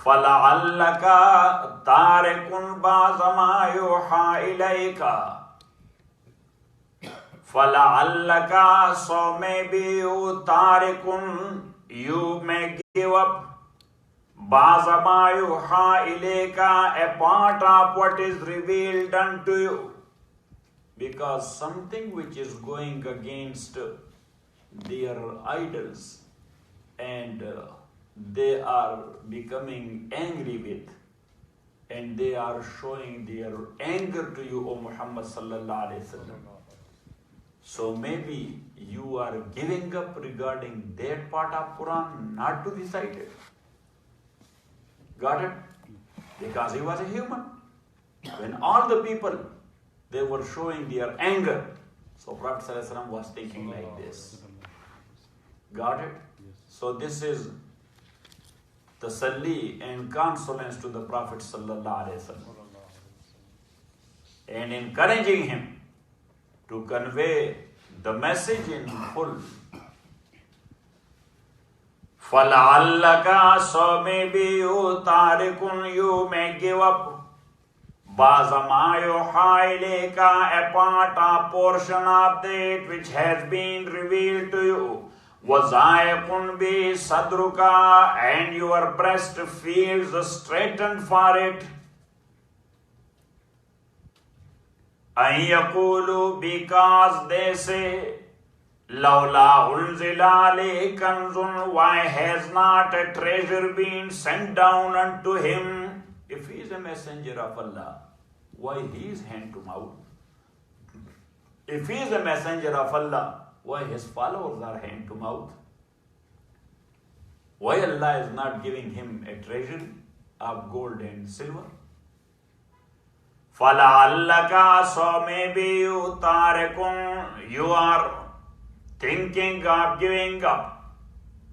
فَلَعَلَّكَ تَارِكٌ بَعْضَ مَا يُوحَى إِلَيْكَ. فَلَعَلَّكَ, so maybe you tarikun, you may give up بَعْضَ مَا يُوحَى إِلَيْكَ, a part of what is revealed unto you. Because something which is going against their idols and they are becoming angry with, and they are showing their anger to you, O Muhammad sallallahu alaihi wasallam. So maybe you are giving up regarding that part of Quran not to recite it. Got it? Because he was a human. When all the people, they were showing their anger, so Prophet sallallahu alaihi wasallam was thinking like this. Got it? So this is tasalli and consolence to the Prophet sallallahu alaihi wasallam, and encouraging him to convey the message in full. فَلَعَلَّكَ, so maybe you tarikun, you may give up بَعْضَ مَا يُوحَى إِلَيْكَ, a part, a portion of that which has been revealed to you. وَزَائِقٌ بِهِ صَدْرُكَ, and your breast feels straitened for it. أَن يَقُولُوا, because they say, لَوْلَا أُنزِلَ عَلَيْهِ كَنْزٌ, why has not a treasure been sent down unto him? If he is a messenger of Allah, why he is hand to mouth? If he is a messenger of Allah, why his followers are hand to mouth? Why Allah is not giving him a treasury of gold and silver? فَلَعَلَّكَ, so maybe you tarikun, you are thinking of giving up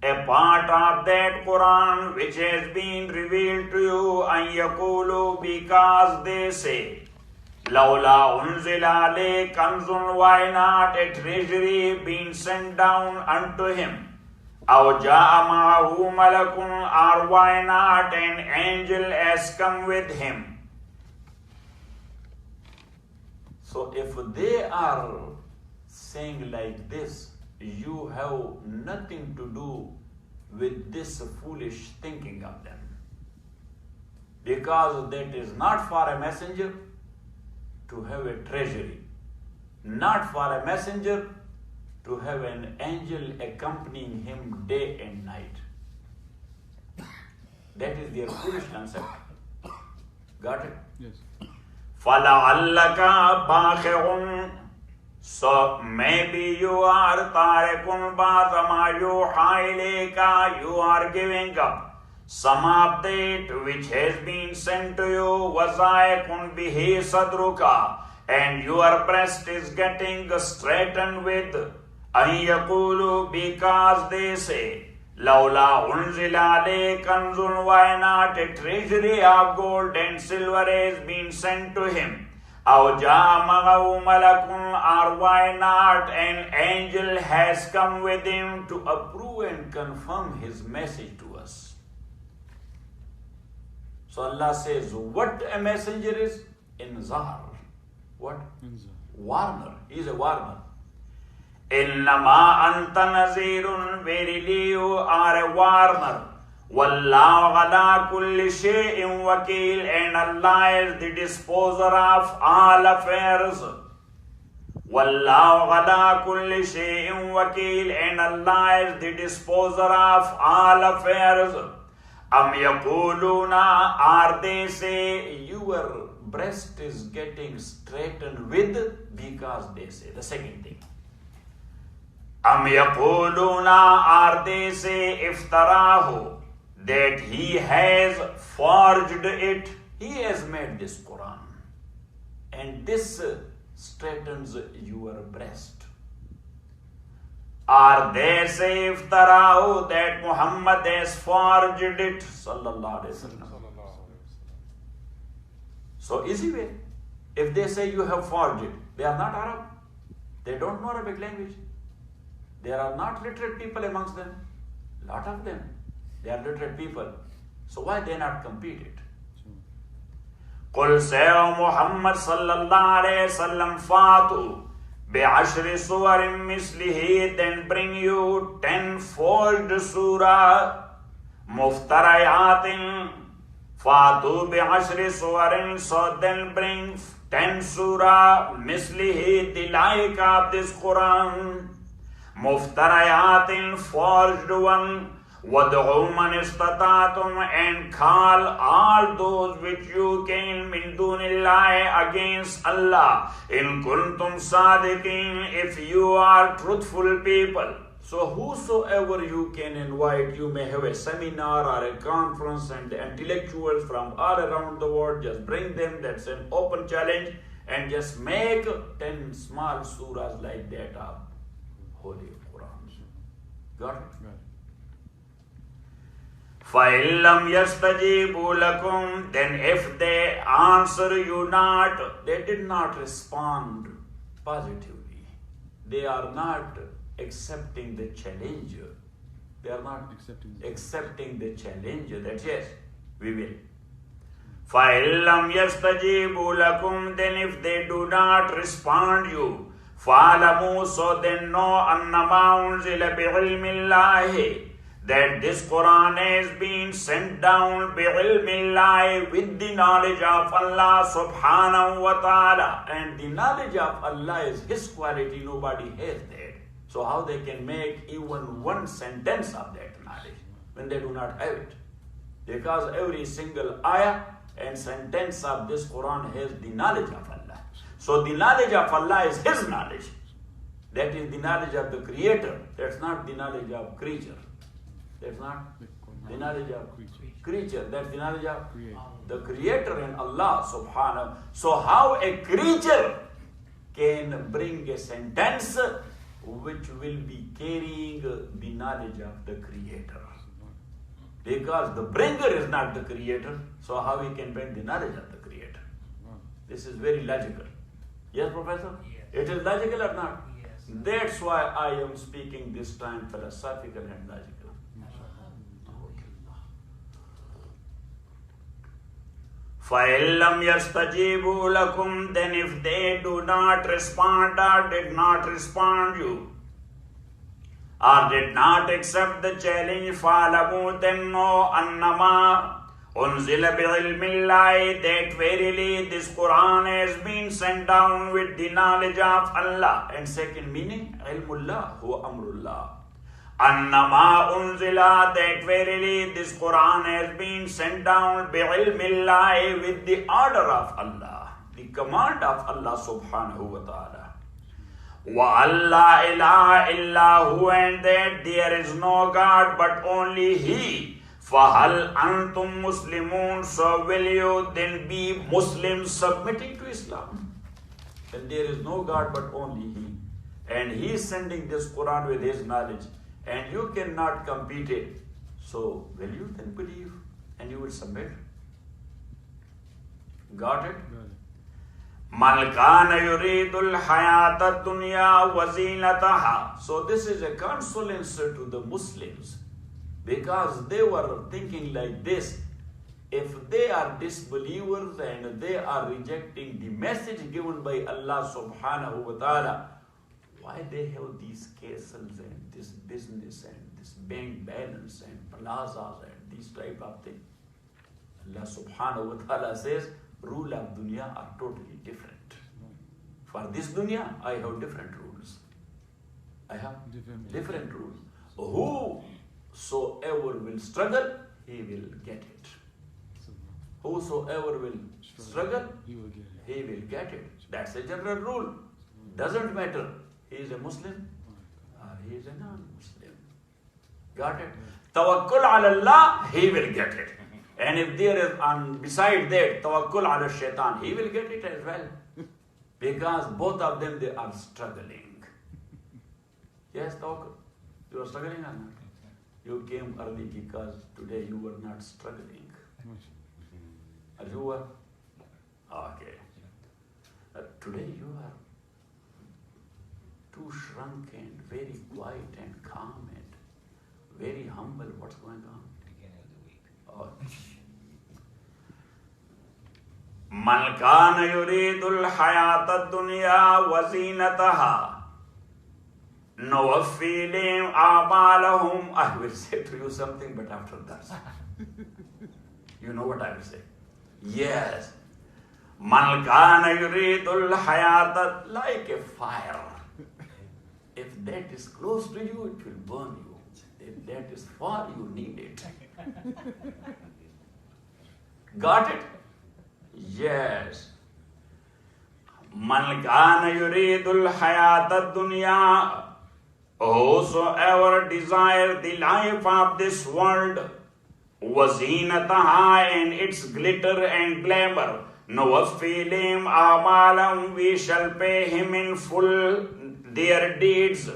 a part of that Quran which has been revealed to you. أَن يَقُولُوا, because they say, لَوْلَا أُنزِلَ عَلَيْهِ كَنْزٌ, why not a treasury being sent down unto him? أَوْ جَاءَ مَعَهُ مَلَكٌ, or why not an angel has come with him? So if they are saying like this, you have nothing to do with this foolish thinking of them. Because that is not for a messenger to have a treasury, not for a messenger to have an angel accompanying him day and night. That is their foolish concept. Got it? Yes. فَلَعَلَّكَ بَاخِعٌ, so maybe you are tarikun بَعْضَ مَا يُوحَى إِلَيْكَ, you are giving up some of that which has been sent to you. وَزَائِقٌ بِهِ صَدْرُكَ, and your breast is getting straightened with. أَن يَقُولُوا, because they say, لَوْلَا أُنزِلَ عَلَيْهِ كَنْزٌ, why not a treasury of gold and silver has been sent to him? أَوْ جَاءَ مَعَهُ مَلَكٌ, or why not an angel has come with him to approve and confirm his message to us? So Allah says, what a messenger is? Inzar. What? Inzar. Warner. He is a warner. إِنَّمَا أَنْتَ نَذِيرٌ, verily you are a warner. وَاللَّهُ عَلَى كُلِّ شَيْءٍ وَكِيلٌ, and Allah is the disposer of all affairs. وَاللَّهُ عَلَى كُلِّ شَيْءٍ وَكِيلٌ, and Allah is the disposer of all affairs. أَمْ يَقُولُونَ, are they say, your breast is getting straightened with, because they say. The second thing. أَمْ يَقُولُونَ, are they say, افتراه, that he has forged it, he has made this Quran, and this straightens your breast. Are they say iftarahu, that Muhammad has forged it, sallallahu alaihi wasallam. So easy way. If they say you have forged it, they are not Arab. They don't know Arabic language. There are not literate people amongst them. Lot of them. They are literate people. So why they not compete it? Qul say, O Muhammad sallallahu alayhi wasallam, Fatu bi'ashri suwarim mislihi, then bring you 10-fold surah, muftarayatin, Fatu bi'ashri suwarin, so then bring 10 surah, mislihi, the like of this Quran, muftarayatin, forged one, وَدْعُوا مَنِ اسْتَطَعْتُمْ, and call all those which you can min dunillahi, against Allah, in kuntum sadiqin, if you are truthful people. So whosoever you can invite, you may have a seminar or a conference, and the intellectuals from all around the world, just bring them, that's an open challenge, and just make 10 small surahs like that of Holy Quran. Got it? فَإِن لَمْ يَسْتَجِيبُوا لَكُمْ, then if they answer you not, they did not respond positively. They are not accepting the challenge. They are not accepting the challenge that yes, we will. فَإِن لَمْ يَسْتَجِيبُوا لَكُمْ, then if they do not respond you, فَعَلَمُوا, so then know أَنَّمَا أُنزِلَ بِعِلْمِ اللَّهِ, that this Quran is being sent down bi'ilmillahi, with the knowledge of Allah subhanahu wa ta'ala, and the knowledge of Allah is His quality, nobody has that. So how they can make even one sentence of that knowledge when they do not have it? Because every single ayah and sentence of this Quran has the knowledge of Allah. So the knowledge of Allah is His knowledge. That is the knowledge of the Creator. That's not the knowledge of creature. That's not the knowledge of creature. That's the knowledge of the Creator and Allah subhanahu. So how a creature can bring a sentence which will be carrying the knowledge of the Creator? Because the bringer is not the Creator, so how he can bring the knowledge of the Creator? This is very logical. Yes, Professor? Yes. It is logical or not? Yes. That's why I am speaking this time philosophical and logical. فَإِن لَمْ يَسْتَجِيبُوا لَكُمْ, then if they do not respond or did not respond you, or did not accept the challenge, فَعَلَمُوا, then know أَنَّمَا أُنزِلَ بِعِلْمِ اللَّهِ, that verily this Quran has been sent down with the knowledge of Allah. And second meaning, ilmullah huwa amrullah. Annama unzila, that verily this Quran has been sent down bi'ilmillahi, with the order of Allah, the command of Allah subhanahu wa ta'ala. Wa Allah ilaha illa hu, and that there is no God but only He. Fahal antum muslimun, so will you then be Muslims submitting to Islam? And there is no God but only He. And He is sending this Quran with His knowledge. And you cannot compete it. So will you then believe and you will submit? Got it? Man kana yuridul hayata dunya wa zinataha. So this is a consolence to the Muslims, because they were thinking like this: if they are disbelievers and they are rejecting the message given by Allah subhanahu wa ta'ala, why they have these castles and this business and this bank balance and plazas and these type of things? Allah subhanahu wa ta'ala says, rule of dunya are totally different. For this dunya, I have different rules. I have different rules. Whosoever will struggle, he will get it. Whosoever will struggle, he will get it. That's a general rule. Doesn't matter he is a Muslim or he is a non-Muslim. Got it? Tawakkul ala Allah, he will get it. And if there is, beside that, tawakkul ala shaitan, he will get it as well. Because both of them, they are struggling. Yes, tawakkul. You are struggling or not? You came early because today you were not struggling. Or you were? Okay. Today you are too shrunk and very quiet and calm and very humble. What's going on? Beginning of the week. Man kana yuridul hayata dunya wa zinataha nuwaffi ilayhim a'malahum. I will say to you something, but after that. You know what I will say? Yes. Man kana yuridul hayata, like a fire. If that is close to you, it will burn you. If that is far, you need it. Got it? Yes. Man kana yuridul hayata dunya, whosoever desire the life of this world, wazinataha, and its glitter and glamour, nuwaffi ilayhim a'malahum, we shall pay him in full their deeds.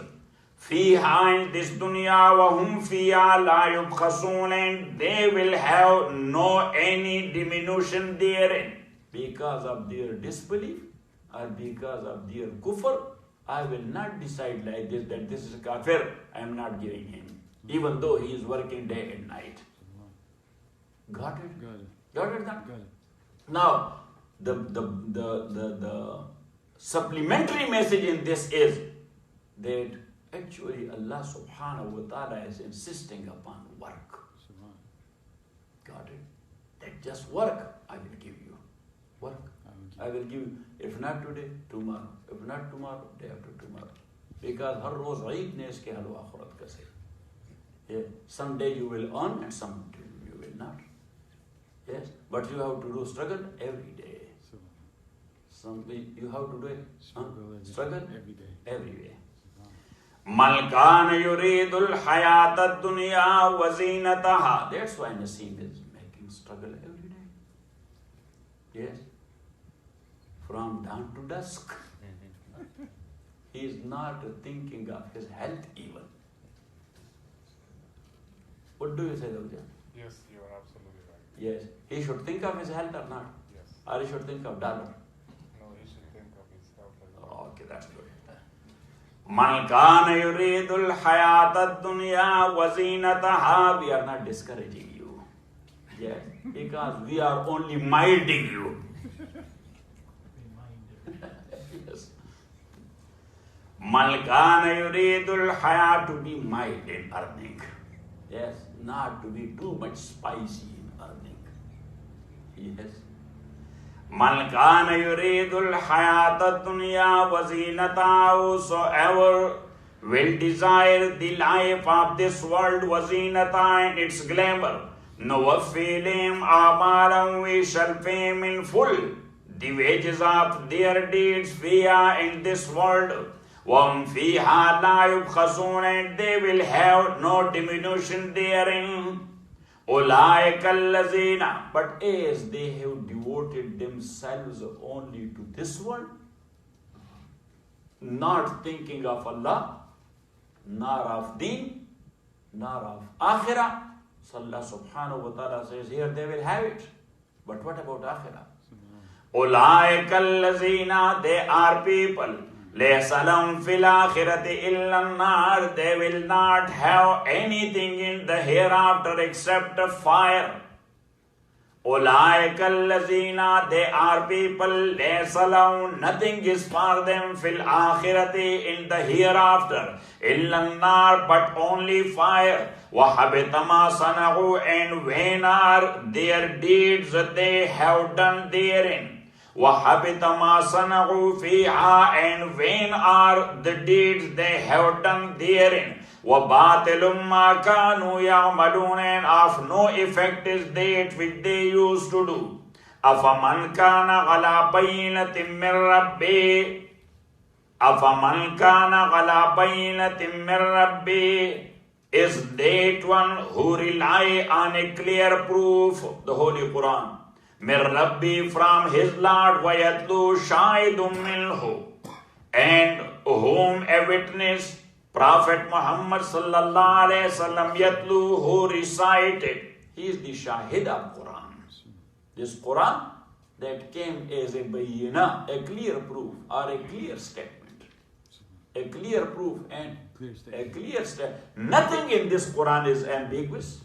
Fiha, in this dunya, wa hum fiha la yubkhasun, and they will have no any diminution therein. Because of their disbelief or because of their kufr, I will not decide like this that this is kafir, I am not giving him, even though he is working day and night. Got it? Got it? Got it. Now, the supplementary message in this is that actually Allah subhanahu wa ta'ala is insisting upon work. Got it? That just work, I will give you. Work. I will give you. If not today, tomorrow. If not tomorrow, day after tomorrow. Because har roz Eid ne iske halu akhirat ka say. Some day you will earn and some day you will not. Yes, but you have to do struggle every day. You have to do it. Struggle every day. Every day. Man kana yuridul hayata dunya wa zinataha. That's why Naseem is making struggle every day. Yes. From dawn to dusk. He is not thinking of his health even. What do you say, Dawja? Yes, you are absolutely right. Yes. He should think of his health or not? Yes. Or he should think of dollar? No, he should think of his health as well. Okay, that's good. Man kana yuridul hayata dunya wa zinataha. We are not discouraging you. Yes. Because we are only minding you. Yes. Man kana yuridul hayata, to be mild in earning. Yes. Not to be too much spicy in earning. Yes. Man kana yuridul hayata dunya wa zinataha, whosoever will desire the life of this world, wa zinataha, and its glamour, nuwaffi ilayhim a'malahum, we shall pay him in full the wages of their deeds, fiha, in this world, wa hum fiha la yubkhasun, and they will have no diminution therein. Ulaika allazina, but as they have devoted themselves only to this world, not thinking of Allah, nor of Deen, nor of Akhirah, so Allah subhanahu wa ta'ala says here they will have it. But what about Akhirah? Ulaika allazina, they are people, laysa lahum fil akhirati illa an-nar, they will not have anything in the hereafter except a fire. Ulaika allazina, they are people, laysa lahum, nothing is for them, fil akhirati, in the hereafter, illa an-nar, but only fire. Wa habita ma sana'u, and vain are their deeds they have done therein. وَحَبِطَ مَا صَنَعُوا فِيهَا, and vain are the deeds they have done therein. وَبَاطِلٌ مَا كَانُوا يَعْمَلُونَ, and of no effect is that which they used to do. أَفَمَنْ كَانَ عَلَى بَيِّنَةٍ مِّن رَبِّهِ, أَفَمَنْ كَانَ عَلَى بَيِّنَةٍ مِّن رَبِّهِ, is that one who rely on a clear proof, the Holy Quran, min Rabbi, from his Lord, وَيَتْلُو شَاهِدٌ مِّنْهُ, and whom a witness, Prophet Muhammad sallallahu alayhi wasallam, yatlu, who recited. He is the Shahid of Quran. This Quran that came as a bayina, a clear proof or a clear statement. A clear proof and a clear statement. Nothing in this Quran is ambiguous.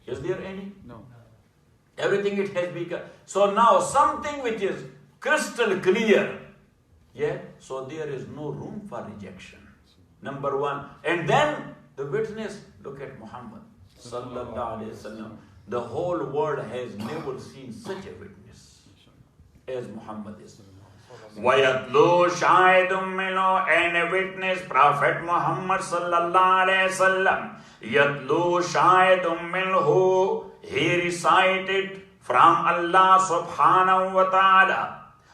Is there any? No. Everything it has become. So now something which is crystal clear, yeah, so there is no room for rejection. Number one. And then the witness, look at Muhammad sallallahu alaihi wasallam. The whole world has never seen such a witness as Muhammad is. وَيَتْلُو شَاهِدٌ مِّنْهُ, and a witness, Prophet Muhammad sallallahu alayhi wasallam. يَتْلُو شَاهِدٌ مِّنْهُ, he recited from Allah subhanahu wa ta'ala.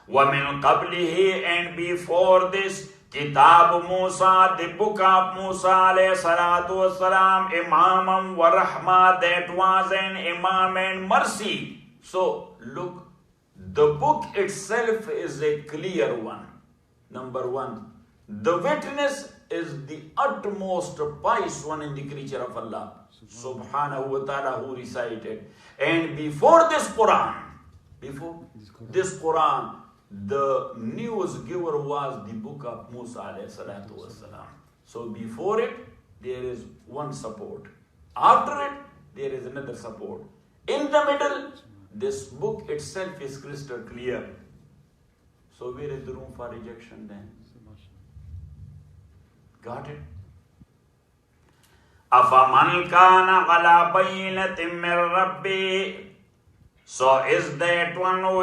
وَمِنْ قَبْلِهِ, and before this, Kitab Musa, the book of Musa alayhi salatu wasalam, Imamam wa Rahma, that was an Imam and mercy. So look, the book itself is a clear one. Number one, the witness is the utmost pious one in the creature of Allah subhanahu wa ta'ala who recited. And before this Quran, the news giver was the book of Musa alayhi salatu wasalam. So before it, there is one support. After it, there is another support. In the middle, this book itself is crystal clear. So where is the room for rejection then? Got it? أَفَمَنْ كَانَ عَلَى بَيِّنَةٍ مِّن رَبِّهِ, so is that one who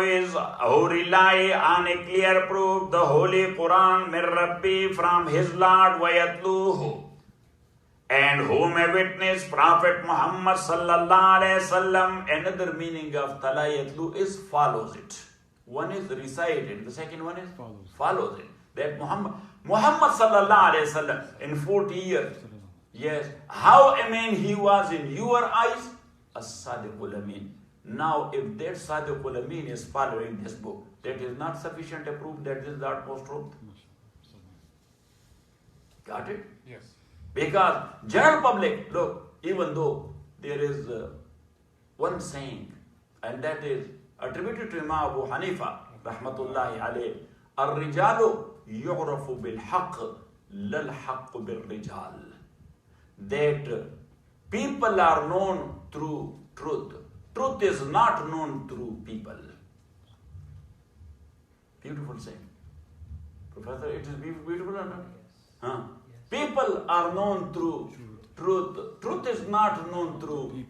rely on a clear proof, the Holy Quran, min Rabbi, from his Lord, وَيَتْلُوهُ, and whom a witness, Prophet Muhammad sallallahu alayhi wasallam. Another meaning of tala yatlu is follows it. One is recited, the second one is follows it. That Muhammad sallallahu alayhi wasallam in 40 years, yes, how amin he was in your eyes, as-sadiqul amin. Now, if that Sadiqul Amin is following this book, that is not sufficient to prove that this is the utmost truth. Got it? Yes. Because general public, look, even though there is one saying, and that is attributed to Imam Abu Hanifa, rahmatullahi alayh, Ar-rijalu yu'rafu bil-haqq, lal-haqq bil-rijal. That people are known through truth. Truth is not known through people. Beautiful saying. Professor, it is beautiful or not? Huh? People are known through truth. Truth is not known through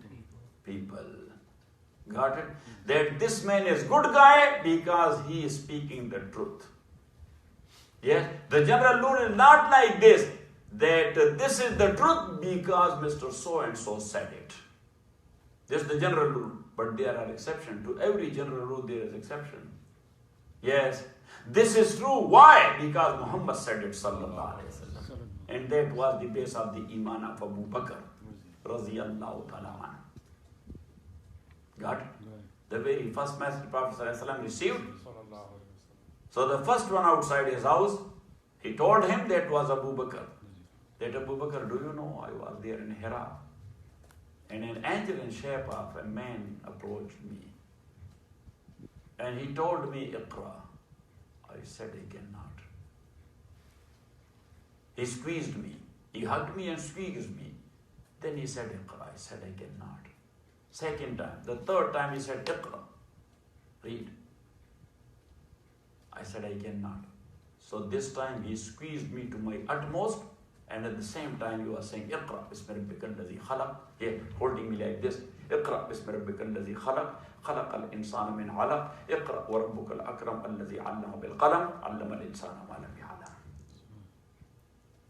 people. Got it? That this man is good guy because he is speaking the truth. Yes? The general rule is not like this, that this is the truth because Mr. So-and-so said it. This is the general rule, but there are exceptions. To every general rule there is exception. Yes, this is true. Why? Because Muhammad said it, sallallahu alaihi wasallam, and that was the base of the iman of Abu Bakr, radiyallahu ta'ala anhu. Got it? The very first message the Prophet sallallahu alaihi wasallam received. So the first one outside his house, he told him that was Abu Bakr. That Abu Bakr, do you know I was there in Hira? And an angel in shape of a man approached me. And he told me, Iqra. I said, I cannot. He squeezed me. He hugged me and squeezed me. Then he said, Iqra. I said, I cannot. Second time. The third time he said, Iqra. Read. I said, I cannot. So this time he squeezed me to my utmost. And at the same time, you are saying, Iqra bismi rabbika alladhi khalaq. Yeah, holding me like this. Iqra bismi rabbika alladhi khalaq. Khalaq al-insana min alaq. Iqra wa rabbuka al-akram alladhi allama bil qalam. Allama al-insana ma lam ya'lam.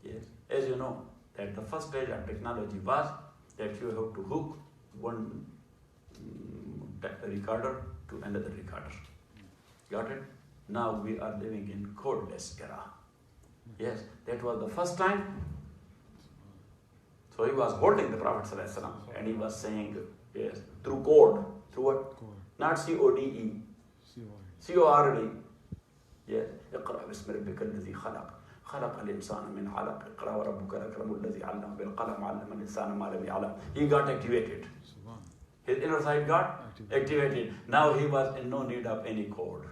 Yes, as you know, that the first stage of technology was that you have to hook one recorder to another recorder. Got it? Now we are living in codeless era. Yes, that was the first time. So he was holding the Prophet ﷺ and he was saying, yes, through code. Through what? Code. Not C-O-D-E. C-O-R-D. Yes. اقرأ باسم ربك الذي خلق. خلق الإنسان من علق. اقرأ وربك الأكرم الذي علم بالقلم علم الإنسان ما لم يعلم. He got activated. His inner side got activated. Now he was in no need of any code.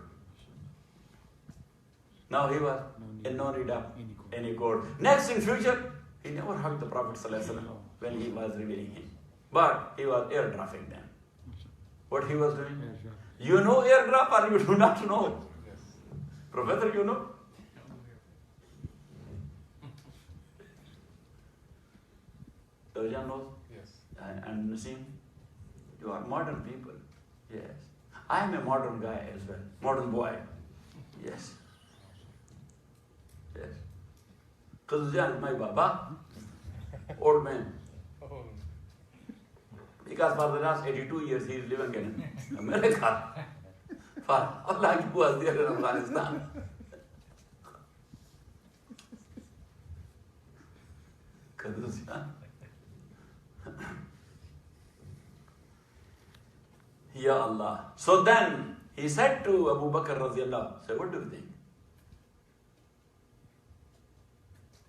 Now he was in no need of any code. Next in future, he never hugged the Prophet ﷺ when he was revealing him. But he was airdropping them. What he was doing? Yes, sir. You know airdrop or you do not know? Yes. Professor, you know? Tawjan knows? Yes. And Naseem? You are modern people. Yes. I am a modern guy as well. Modern boy. Yes. Yes. Qazjan is my baba. Old man. Oh, Because for the last 82 years he is living in America. For how long he was there in Afghanistan? Qazjan. Ya Allah. So then he said to Abu Bakr radiallahu, say, what do you think?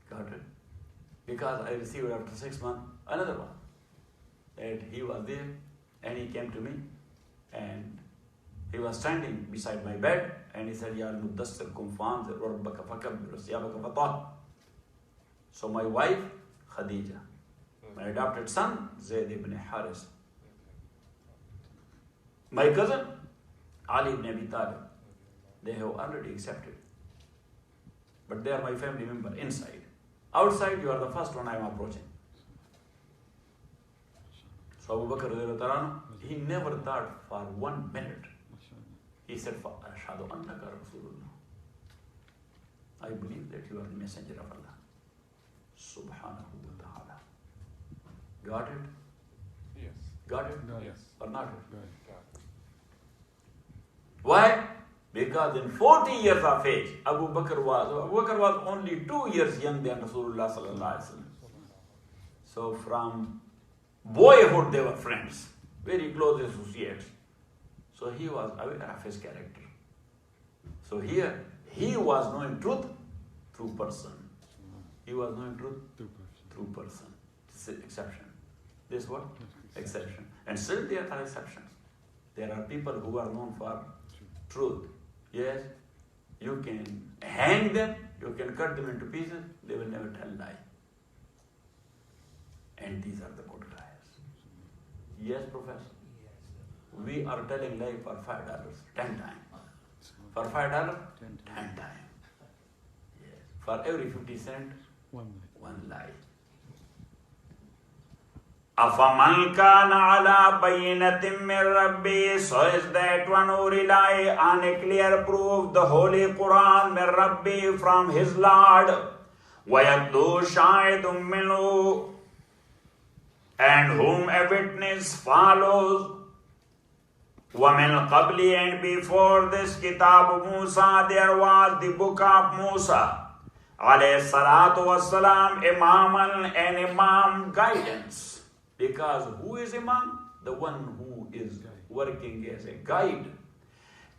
Got it? Because I received after 6 months another one. And he was there and he came to me and he was standing beside my bed and he said, Ya al-Muddassir kum fa'anzir wa rabbaka fakabbir wa siyabaka fatah. So my wife, Khadija, my adopted son, Zayd ibn Haris, my cousin, Ali ibn Abi Talib, they have already accepted. But they are my family member inside. Outside, you are the first one I am approaching. So Abu Bakr radiallahu anhu, he never thought for 1 minute. He said, Ashhadu annaka Rasulullah. I believe that you are the messenger of Allah. Subhanahu wa ta'ala. Got it? yes. Got it? Got it. Yes. Or not it? Good. Got it. Why? Because in 40 years of age, Abu Bakr was only 2 years young than Rasulullah sallallahu alaihi wasallam. So from boyhood they were friends, very close associates. So he was aware of his character. So here, he was knowing truth through person. He was knowing truth 2%. through person. This is exception. This what? Exception. And still there are exceptions. There are people who are known for truth. Yes, you can hang them, you can cut them into pieces, they will never tell lie. And these are the good guys. Yes, Professor? We are telling lie for $5, 10 times. For $5, 10 times. Yes. For every 50 cents, 1 one lie. أَفَمَنْ كَانَ عَلَى بَيِّنَةٍ مِّن رَبِّهِ, so is that one who rely on a clear proof, the Holy Quran, مِّن رَبِّهِ, from his Lord, وَيَتْلُو شَاهِدٌ مِّنْهُ, and whom a witness follows, وَمِنْ قَبْلِ, and before this Kitab Musa, there was the book of Musa, alayhi salatu wassalam, imaman, and imam, guidance. Because who is imam? The one who is working as a guide.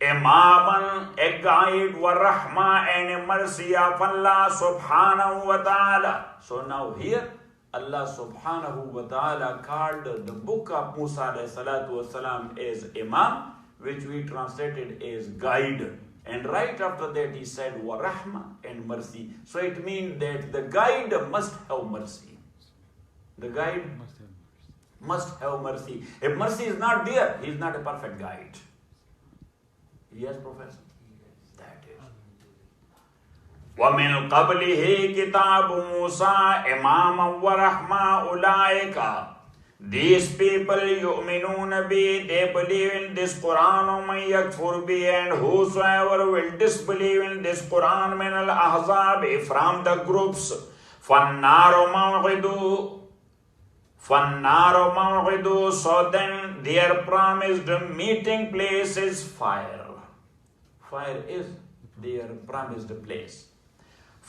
Imaman, a guide, wa rahma, and a mercy of Allah subhanahu wa ta'ala. So now here, Allah subhanahu wa ta'ala called the book of Musa alayhi salatu wassalam as imam, which we translated as guide. And right after that he said, wa rahma, and mercy. So it means that the guide must have mercy. The guide must have mercy. If mercy is not there, he is not a perfect guide. Yes, Professor? That is. وَمِنْ قَبْلِهِ كِتَابُ مُوسَى إِمَامًا وَرَحْمَةً أُولَٰئِكَ, these people يُؤْمِنُونَ بِهِ, they believe in this Quran, وَمَنْ يَكْفُرْ بِهِ, and whosoever will disbelieve in this Quran, مِنَ الْأَحْزَابِ, from the groups, فَالنَّارُ مَوْعِدُهُ, so then their promised meeting place is fire. Fire is their promised place.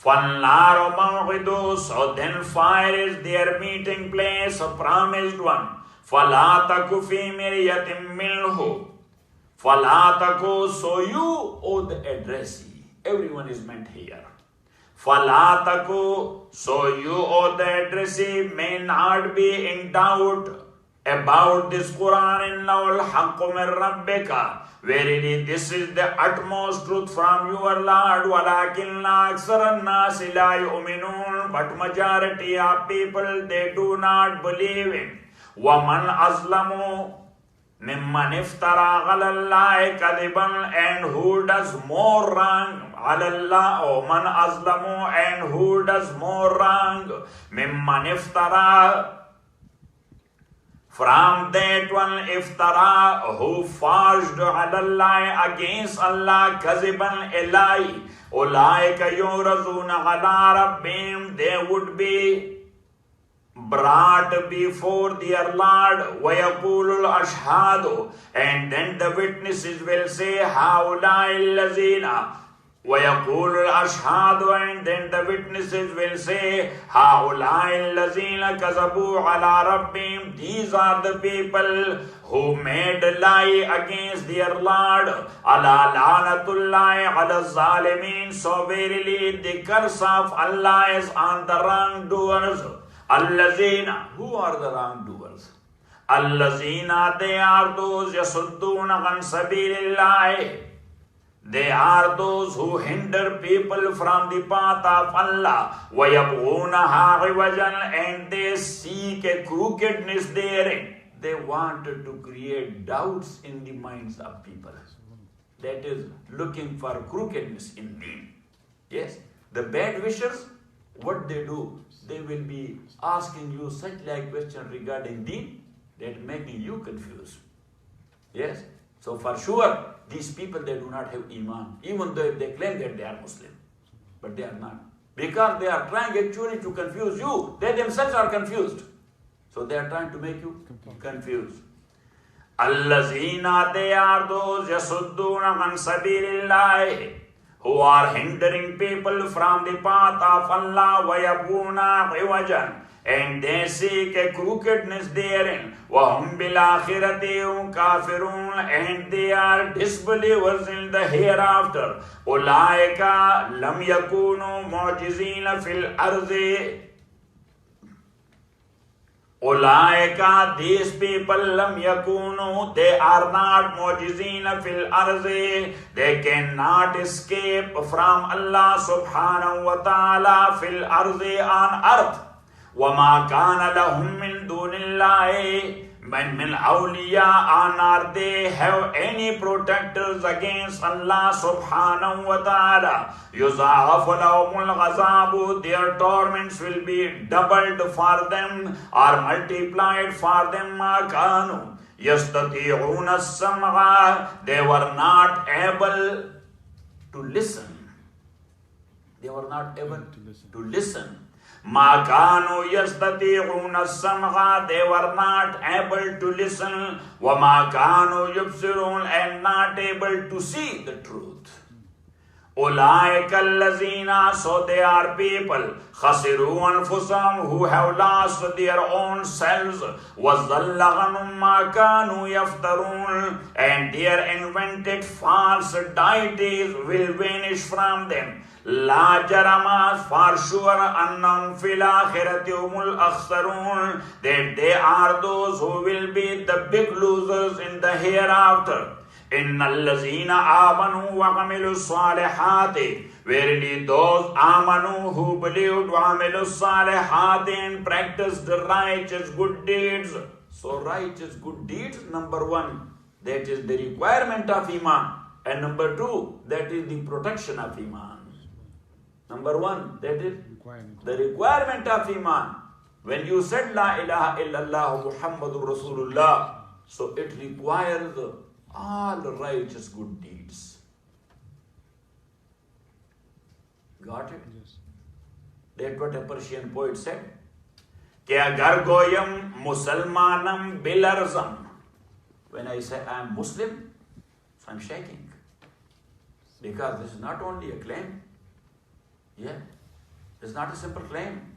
فَالنَّارُ مَوْعِدُهُ, so then fire is their meeting place, a promised one. فَلَا تَكُ فِي مِرْيَةٍ مِّنْهُ, فَلَا تَكُ, so you, O the addressee, everyone is meant here. فَلَا تَكُ, so you, O the addressee, may not be in doubt about this Quran. إِنَّهُ الْحَقُّ مِنْ رَبِّكَ, verily this is the utmost truth from your Lord. وَلَكِنَّ أَكْثَرَ النَّاسِ لَا يُؤْمِنُونَ, but majority of people, they do not believe in. وَمَنْ أَظْلَمُ مِمَّنِ افْتَرَى عَلَى اللَّهِ كَذِبًا, and who does more wrong عَلَى اللَّهِ, or مَنْ أَظْلَمُ, and who does more wrong مِمَّنِ افْتَرَى, from that one iftara, who forged عَلَى اللَّهِ, against Allah, كَذِبًا, a lie. أُولَٰئِكَ يُعْرَضُونَ عَلَىٰ رَبِّهِمْ, they would be brought before their Lord. وَيَقُولُ الْأَشْهَادُ, and then the witnesses will say, هَؤُلَاءِ الَّذِينَ, وَيَقُولُ الْأَشْهَادُ, and then the witnesses will say, هَؤُلَاءِ الَّذِينَ كَذَبُوا عَلَىٰ رَبِّهِمْ, these are the people who made a lie against their Lord. أَلَا لَعْنَةُ اللَّهِ عَلَى الظَّالِمِينَ, so verily the curse of Allah is on the wrongdoers. Allazina, who are the wrongdoers? Allazina, they are those yasudduna an sabilillah. They are those who hinder people from the path of Allah. وَيَبْغُونَهَا عِوَجًا, and they seek a crookedness therein. They wanted to create doubts in the minds of people. That is, looking for crookedness in deen. Yes, the bad wishers, what they do? They will be asking you such like question regarding deen that making you confused. Yes, so for sure, these people, they do not have iman, even though they claim that they are Muslim, but they are not, because they are trying actually to confuse you. They themselves are confused, so they are trying to make you confused. Allazina, they are those yasudduna an sabilillah, who are hindering people from the path of Allah. وَيَبْغُونَ عِوَجًا, and they seek a crookedness therein. وَهُمْ بِالْآخِرَةِ هُمْ كَافِرُونَ, and they are disbelievers in the hereafter. أُولَٰئِكَ لَمْ يَكُونُوا مُعْجِزِينَ فِي الْأَرْضِ. Ulaika, these people, lam yakunu, they are not mu'jizina fil arzi, they cannot escape from Allah subhanahu wa ta'ala fil arzi, on earth. وَمَا كَانَ لَهُم مِّن دُونِ اللَّهِ مِّنْ أَوْلِيَاءَ, nor they have any protectors against Allah subhanahu wa ta'ala. يُضَاعَفُ لَهُمُ الْعَذَابُ, their torments will be doubled for them or multiplied for them. مَا كَانُوا يَسْتَطِيعُونَ السَّمْعَ, they were not able to listen. They were not able to listen. مَا كَانُوا يَسْتَطِيعُونَ السَّمْعَ, they were not able to listen. وَمَا كَانُوا يُبْصِرُونَ, and not able to see the truth. أُولَٰئِكَ الَّذِينَ, so they are people, خَسِرُوا أَنفُسَهُمْ, who have lost their own selves. وَضَلَّ عَنْهُم مَّا كَانُوا يَفْتَرُونَ, and their invented false deities will vanish from them. La jarama, for sure, annahum fil akhirati humul akhsarun, that they are those who will be the big losers in the hereafter. Innal lazina amanu wa amilu salihati, verily those amanu who believed wa amilu salihati, and practiced righteous good deeds. So righteous good deeds, number one, that is the requirement of iman, and number two, that is the protection of iman. Number one, that is the requirement of iman. When you said La ilaha illallah Muhammadur Rasulullah, so it requires all righteous good deeds. Got it? Yes. That's what a Persian poet said. Ke agar goyam musalmanam bilarzam. When I say I am Muslim, so I am shaking. Because this is not only a claim. Yeah, it's not a simple claim.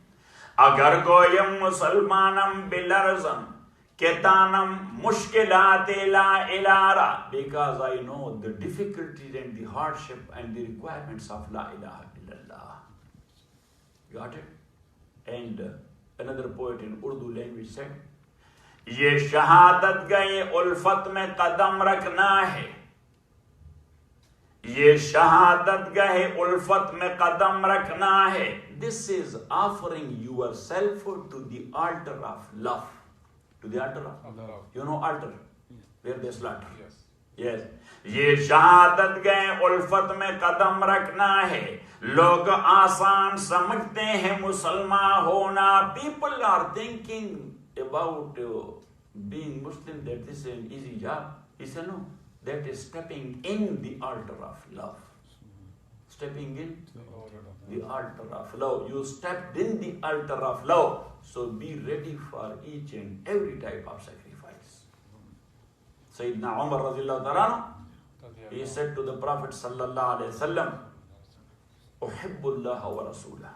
Agar goyam musalmanam bilarzam ketanam mushkilate la ilara, because I know the difficulties and the hardship and the requirements of la ilaha illallah. Got it? And another poet in Urdu language said, Ye shahadat gaye ulfat mein qadam rakhna hai. ये शहादत गहे उल्फत में कदम रखना है. This is offering yourself to the altar of love. To the altar of Allah. You know altar? Where they slaughter. Yes. Yes. ये शहादत गए उल्फत में कदम रखना है. लोग आसान समझते हैं मुसलमान होना. People are thinking about being Muslim, that this is an easy job. He said no, that is stepping in the altar of love. Stepping in the altar of love. You stepped in the altar of love. So be ready for each and every type of sacrifice. Sayyidina Umar radiallahu ta'ala, he said to the Prophet sallallahu alayhi wasallam, Uhibbullah wa Rasulah.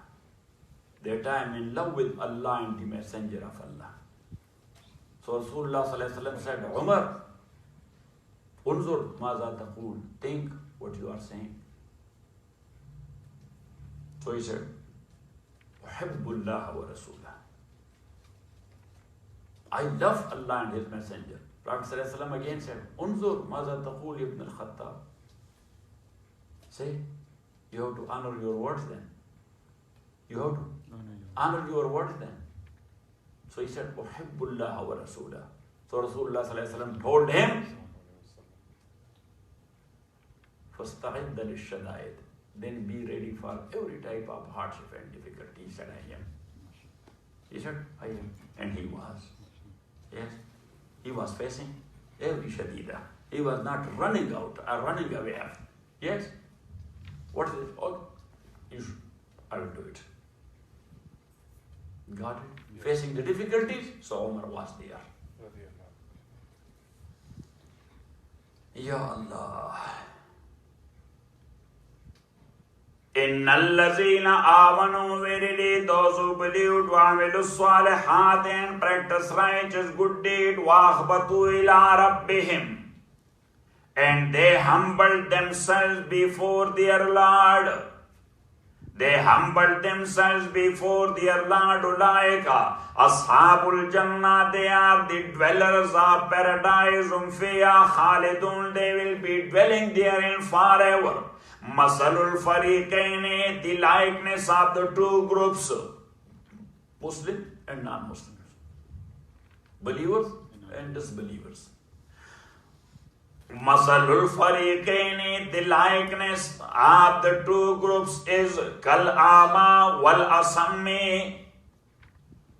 That I am in love with Allah and the Messenger of Allah. So Rasulullah sallallahu alayhi wasallam said, Umar, unzur maza taqul. Think what you are saying. So he said, Uhibbullah wa Rasulah. I love Allah and His Messenger. Prophet ﷺ again said, Unzur maza taqul ibn al-Khattab. Say, you have to honor your words then. You have to honor your words then. So he said, Uhibbullah wa Rasulah. So Rasulullah ﷺ told him, فَاسْتَعِدَّ لِلشَّدَائِدِ. Then be ready for every type of hardship and difficulty. He said, I am. He said, I am. And he was. Yes. He was facing every shadida. He was not running out or running away. Yes. What is it? Oh, I will do it. Got it? Yes. Facing the difficulties, so Umar was there. Ya Allah. Innallazina amanu, verily those who believed, wa amilus salihat and practice righteous good deed, wa akhbatu ila rabbihim, and they humbled themselves before their Lord. They humbled themselves before their Lord. Ulaika ashabul jannah, they are the dwellers of paradise. Fiha khalidun, they will be dwelling therein forever. Masalul fariqaini, the likeness of the two groups, Muslim and non-Muslims, believers and disbelievers. Masalul fariqaini, the likeness of the two groups is kal ama wal asammi,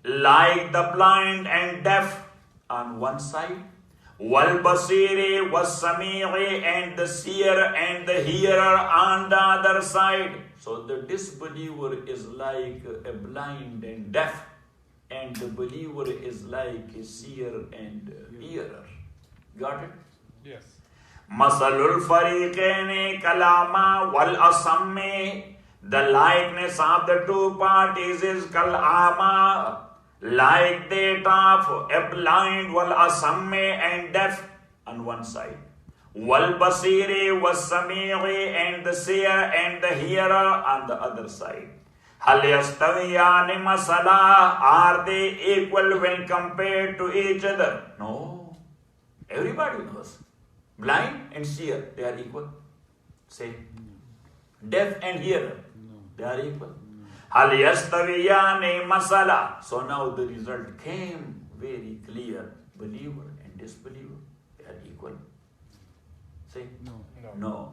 like the blind and deaf on one side, wal basiri was sami'i, and the seer and the hearer on the other side. So the disbeliever is like a blind and deaf, and the believer is like a seer and a hearer. Got it? Yes. Masalul fariqaini kalama wal asammi, the likeness of the two parties is kalama, like that of a blind, wal asammi, and deaf on one side, wal basiri was sami'i, and the seer and the hearer on the other side. Hal yastawiyani masala, are they equal when compared to each other? No. Everybody knows. Blind and seer, they are equal. Say. Deaf and hearer, they are equal. Hal yastawiyani masala. So now the result came very clear. Believer and disbeliever, they are equal. Say. No.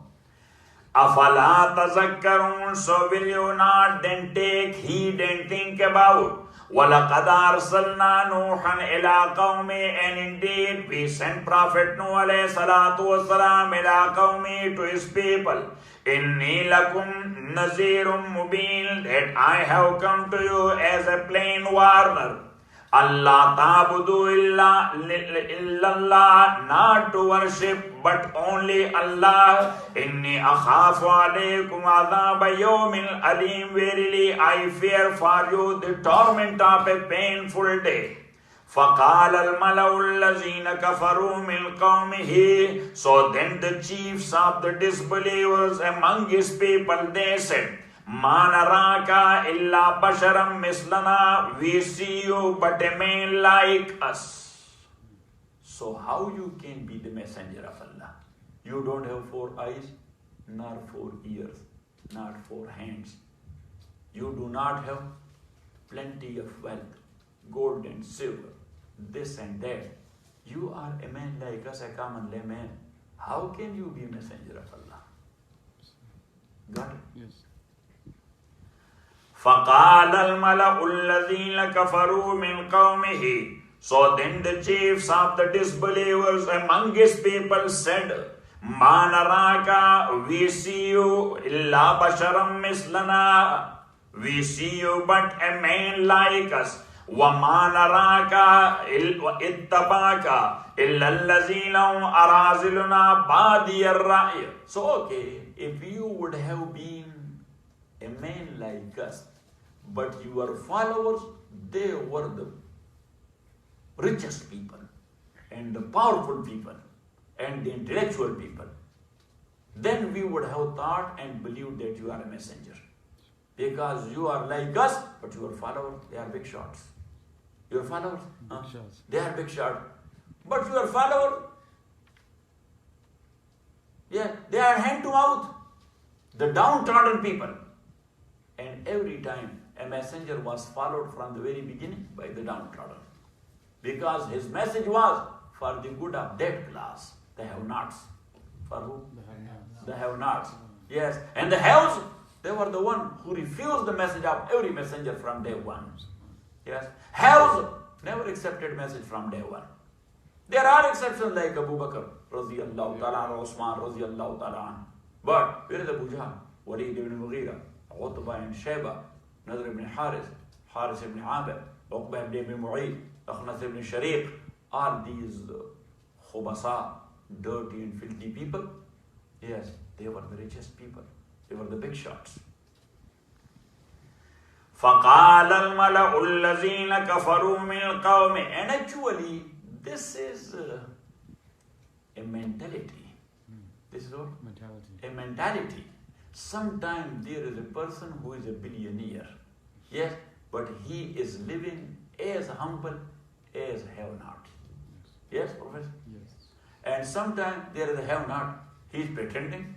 Afala tazakkarun, so will you not then take heed and think about? وَلَقَدْ أَرْسَلْنَا نُوحًا إِلَىٰ قَوْمِهِ, and indeed we sent Prophet Nuh alayhi salatu wasalam إِلَىٰ قَوْمِهِ, to his people. إِنِّي لَكُمْ نَذِيرٌ مُبِينٌ, that I have come to you as a plain warner. Allah ta'budu illallah, not to worship but only Allah. Inni akhafu alaykum adhaba yawmin alim, verily I fear for you the torment of a painful day. فَقَالَ الْمَلَأُ الَّذِينَ كَفَرُوا مِنْ قَوْمِهِ, so then the chiefs of the disbelievers among his people, they said, مَا نَرَاكَ إِلَّا بَشَرًا مِثْلَنَا, we see you but a man like us. So how you can be the messenger of Allah? You don't have 4 eyes, nor 4 ears, not 4 hands. You do not have plenty of wealth, gold and silver, this and that. You are a man like us, a common layman. How can you be a messenger of Allah? Got it? Yes. فَقَالَ الْمَلَأُ الَّذِينَ كَفَرُوا مِنْ قَوْمِهِ. So then the chiefs of the disbelievers among his people said, مَا نَرَاكَ, we see you, إِلَّا بَشَرًا مِثْلَنَا, we see you but a man like us. وَمَا نَرَاكَ إِتَّبَعَكَ إِلَّا الَّذِينَ هُمْ أَرَاذِلُنَا بَادِيَ الرَّأْيِ. So okay, if you would have been a man like us, but your followers, they were the richest people and the powerful people and the intellectual people, then we would have thought and believed that you are a messenger. Because you are like us, but your followers, they are big shots. Your followers, they are big shots. But your followers, yeah, they are hand to mouth. The downtrodden people. And every time a messenger was followed from the very beginning by the downtrodden. Because his message was for the good of that class, the have-nots. For who? The have-nots. Yes. And the haves, they were the one who refused the message of every messenger from day one. Yes. Haves never accepted message from day one. There are exceptions like Abu Bakr, Raziyallahu ta'ala, Usman, Raziyallahu ta'ala. But where is Abu Jahl, Walid ibn Mughira, Utbah and Shayba, Nadr ibn Haris, Haris ibn Amir, Uqbah ibn Mu'ayy, Akhnas ibn Shariq, all these khubasa, dirty and filthy people, yes, they were the richest people. They were the big shots. فَقَالَ الْمَلَأُ الَّذِينَ كَفَرُوا مِنَ الْقَوْمِ. And actually, this is a mentality. This is what? Mentality. A mentality. Sometimes there is a person who is a billionaire. Yes, but he is living as humble as have-not. Yes, Professor? Yes. And sometimes there is a have-not. He is pretending.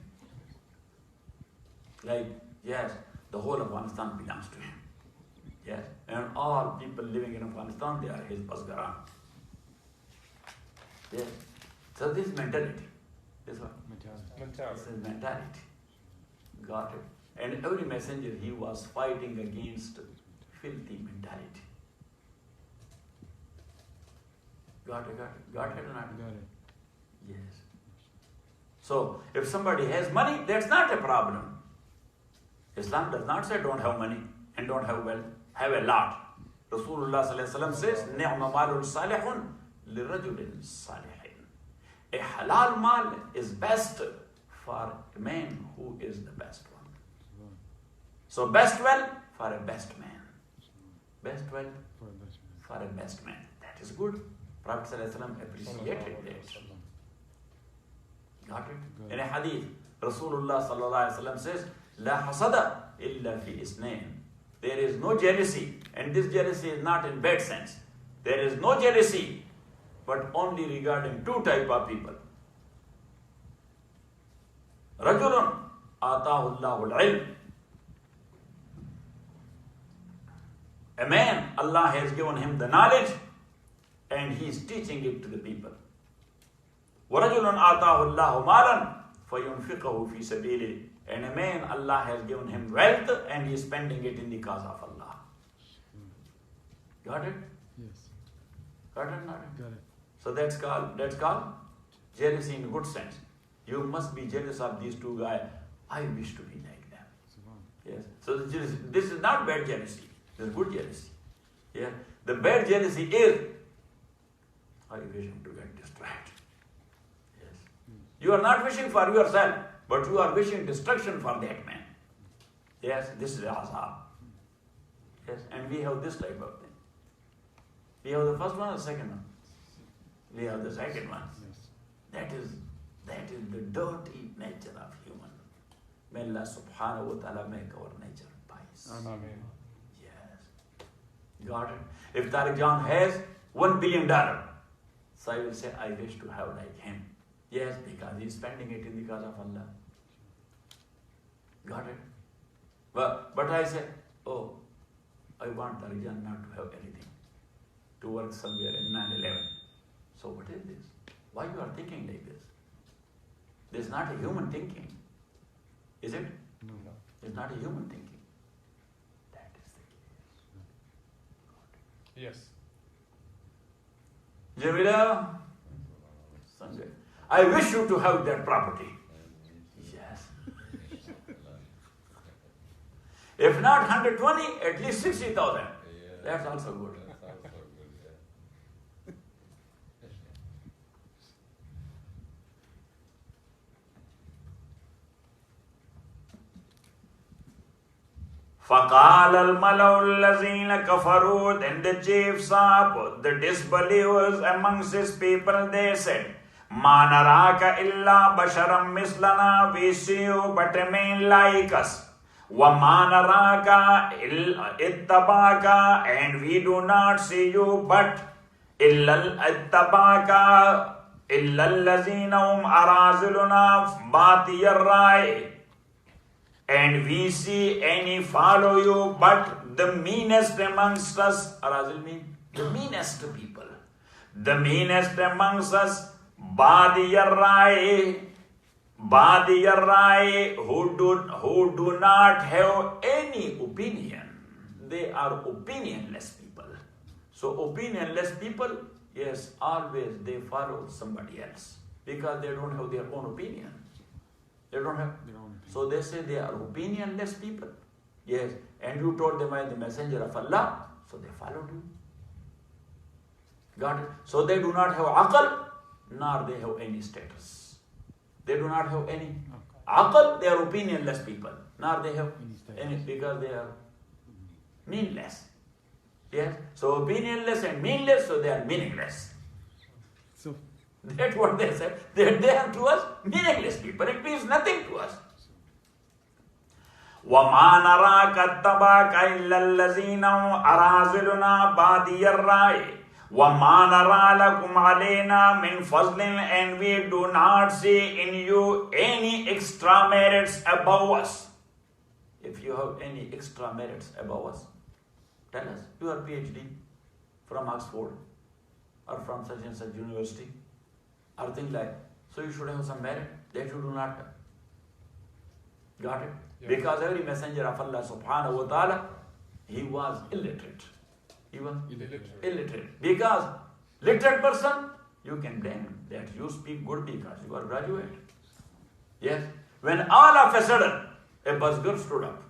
Like, yes, the whole of Afghanistan belongs to him. Yes, and all people living in Afghanistan, they are his basgaran. Yes. So this mentality. This one. Mentality. This is mentality. Got it. And every messenger, he was fighting against filthy mentality. Got it or not? Got it. Yes. So, if somebody has money, that's not a problem. Islam does not say don't have money and don't have wealth. Have a lot. Rasulullah sallallahu alaihi wasallam says, نِعْمَ مَالٌ صَالِحٌ لِرَجُلٍ صَالِحٍ. A halal mal is best for a man who is the best one. So best wealth for a best man. Best wealth for a best man. That is good. Prophet sallallahu alaihi wasallam appreciated that. Got it? In a hadith, Rasulullah sallallahu alaihi wasallam says, لا حسد إلا في اثنين. There is no jealousy, and this jealousy is not in bad sense. There is no jealousy, but only regarding two type of people. رجل آتاه الله العلم. A man, Allah has given him the knowledge, and he is teaching it to the people. وَرَجُلٌ آتَاهُ اللَّهُ مَالًا فَيُنْفِقَهُ فِي سَبِيلِهِ. And a man, Allah has given him wealth, and he is spending it in the cause of Allah. Got it? Yes. Got it? Not it? Got it. So that's called jealousy in good sense. You must be jealous of these two guys. I wish to be like them. Yes. So this is not bad jealousy. This is good jealousy. Yeah. The bad jealousy is, I wish him to get destroyed. Yes. You are not wishing for yourself, but you are wishing destruction for that man. Yes, this is azab. Yes, and we have this type of thing. We have the first one or the second one? We have the second one. Yes. That is the dirty nature of human. May Allah subhanahu wa ta'ala make our nature pious. Amen. Yes. Got it? If Tariq John has $1 billion, so I will say, I wish to have like him. Yes, because he is spending it in the cause of Allah. Got it? But I say, oh, I want Tariq John not to have anything. to work somewhere in 9/11. So what is this? Why you are thinking like this? This is not a human thinking. Is it? No. It's not a human thinking. That is the case. Yes. Jamila, Sanjay, I wish you to have that property. Yes. If not 120, at least 60,000. That's also good. فَقَالَ الْمَلَوُ الَّذِينَ كَفَرُوا, then the chiefs of the disbelievers amongst his people, they said, مَا نَرَاكَ إِلَّا بَشَرًا مِثْلَنَا, we see you but a man like us. وَمَا نَرَاكَ إِتَّبَاكَ, and we do not see you but إِلَّا إِتَّبَاكَ إِلَّا الَّذِينَ هُمْ أَرَاذِلُنَا بَادِيَ الرَّأْيِ, and we see any follow you but the meanest amongst us. Arazil mean the meanest people. The meanest amongst us, Badiyarrai, who do not have any opinion. They are opinionless people. So opinionless people, yes, always they follow somebody else because they don't have their own opinion. They don't have. So they say they are opinionless people. Yes. And you told them I am the messenger of Allah. So they followed you. Got it? So they do not have aql, nor they have any status. They do not have any aql, they are opinionless people. Nor they have any, because they are meaningless. Yes. So opinionless and meaningless, so they are meaningless. So that's what they said. They are to us meaningless people. It means nothing to us. وَمَا نَرَاكَ اتَّبَعَكَ إِلَّا الَّذِينَ هُمْ أَرَاذِلُنَا بَادِيَ الرَّأْيِ وَمَا نَرَى لَكُمْ عَلَيْنَا مِنْ فَضْلٍ, and we do not see in you any extra merits above us. If you have any extra merits above us, tell us. You are PhD from Oxford or from such and such university or things like that. So you should have some merit that you do not have. Got it? Yeah. Because every messenger of Allah subhanahu wa ta'ala, he was illiterate. He was illiterate. Because literate person, you can blame him that you speak good because you are graduate. Yes. When all of a sudden a buzzger stood up.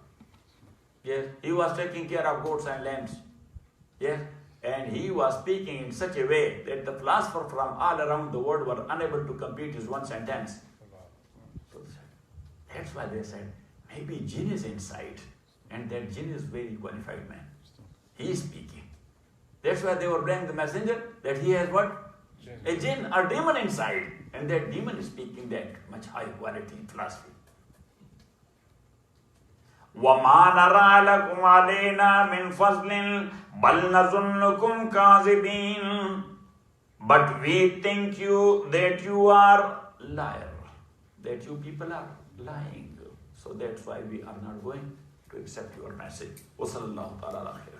Yes. He was taking care of goats and lambs. Yes. And he was speaking in such a way that the philosophers from all around the world were unable to complete his one sentence. So that's why they said, maybe jinn is inside, and that jinn is very qualified man. He is speaking. That's why they were blaming the messenger that he has what? A jinn or demon inside, and that demon is speaking that much high quality philosophy. وَمَا نَرَى لَكُمْ عَلَيْنَا مِنْ فَضْلٍ بَلْ نَظُنُّكُمْ كَاذِبِينَ, but we think you that you are liar, that you people are lying. So that's why we are not going to accept your message. وَصَلَّى اللَّهُ تَعَالَى عَلَى خَيْرٍ.